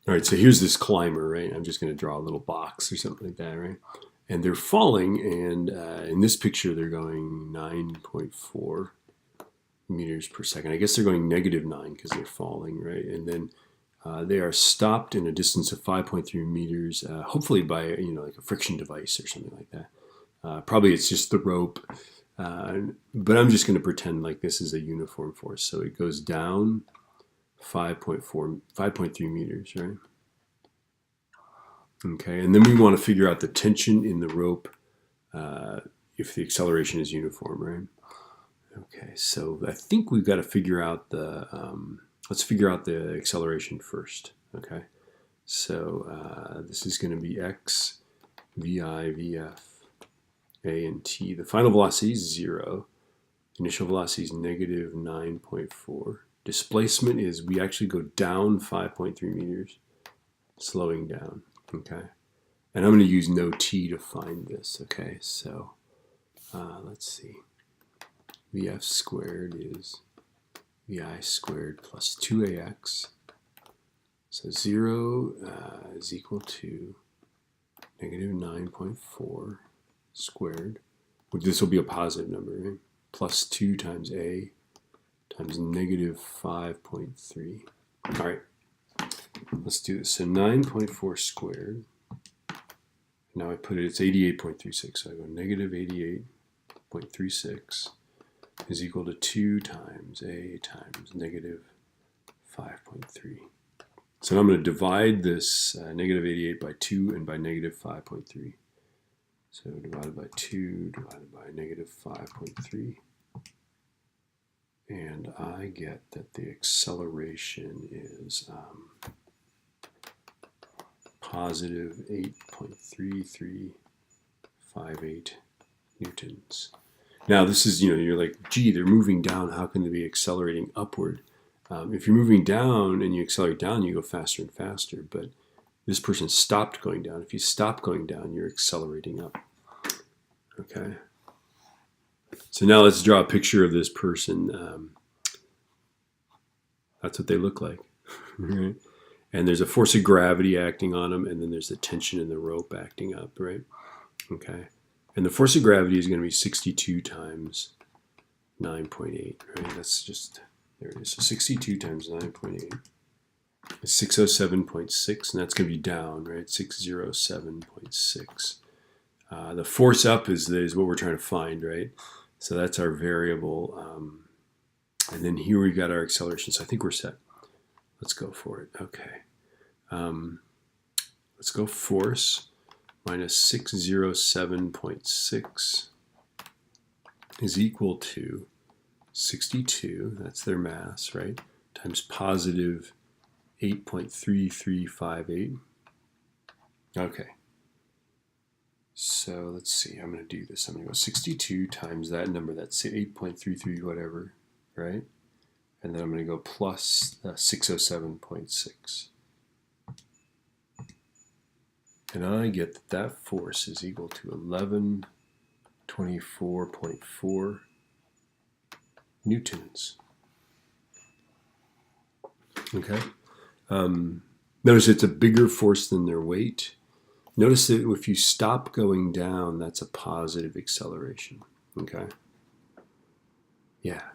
All right, so here's this climber, right? I'm just going to draw a little box or something like that, right? And they're falling, and in this picture, they're going 9.4 meters per second. I guess they're going -9 because they're falling, right? And then they are stopped in a distance of 5.3 meters, hopefully by like a friction device or something like that. Probably it's just the rope, but I'm just going to pretend like this is a uniform force. So it goes down 5.3 meters, right? Okay, and then we want to figure out the tension in the rope if the acceleration is uniform, right? Okay, so I think we've got to figure out let's figure out the acceleration first, okay? So this is going to be x, vi, vf, a, and t. The final velocity is 0. Initial velocity is -9.4. Displacement is we actually go down 5.3 meters, slowing down, okay? And I'm going to use no t to find this, okay? So let's see. Vf squared is vi squared plus 2ax. So 0 is equal to -9.4 squared. This will be a positive number, right? Plus 2 times a times -5.3. All right, let's do this. So 9.4 squared. Now I put it, it's 88.36. So I go -88.36 is equal to 2 times a times -5.3. So now I'm going to divide this -88 by 2 and by -5.3. So divided by 2 divided by -5.3. And I get that the acceleration is positive 8.3358 newtons. Now this is, you're like, gee, they're moving down. How can they be accelerating upward? If you're moving down and you accelerate down, you go faster and faster. But this person stopped going down. If you stop going down, you're accelerating up. Okay. So now let's draw a picture of this person. That's what they look like. Right? And there's a force of gravity acting on them, and then there's the tension in the rope acting up, right? Okay. And the force of gravity is going to be 62 times 9.8, right? That's just, there it is. So 62 times 9.8 is 607.6, and that's going to be down, right? 607.6. The force up is what we're trying to find, right? So that's our variable. And then here we've got our acceleration. So I think we're set. Let's go for it. Okay. Let's go force minus 607.6 is equal to 62, that's their mass, right, times positive 8.3358. Okay. So let's see, I'm going to do this. I'm going to go 62 times that number, that's 8.33 whatever, right? And then I'm going to go plus 607.6. And I get that force is equal to 1124.4 newtons. Okay. Notice it's a bigger force than their weight. Notice that if you stop going down, that's a positive acceleration. Okay. Yeah.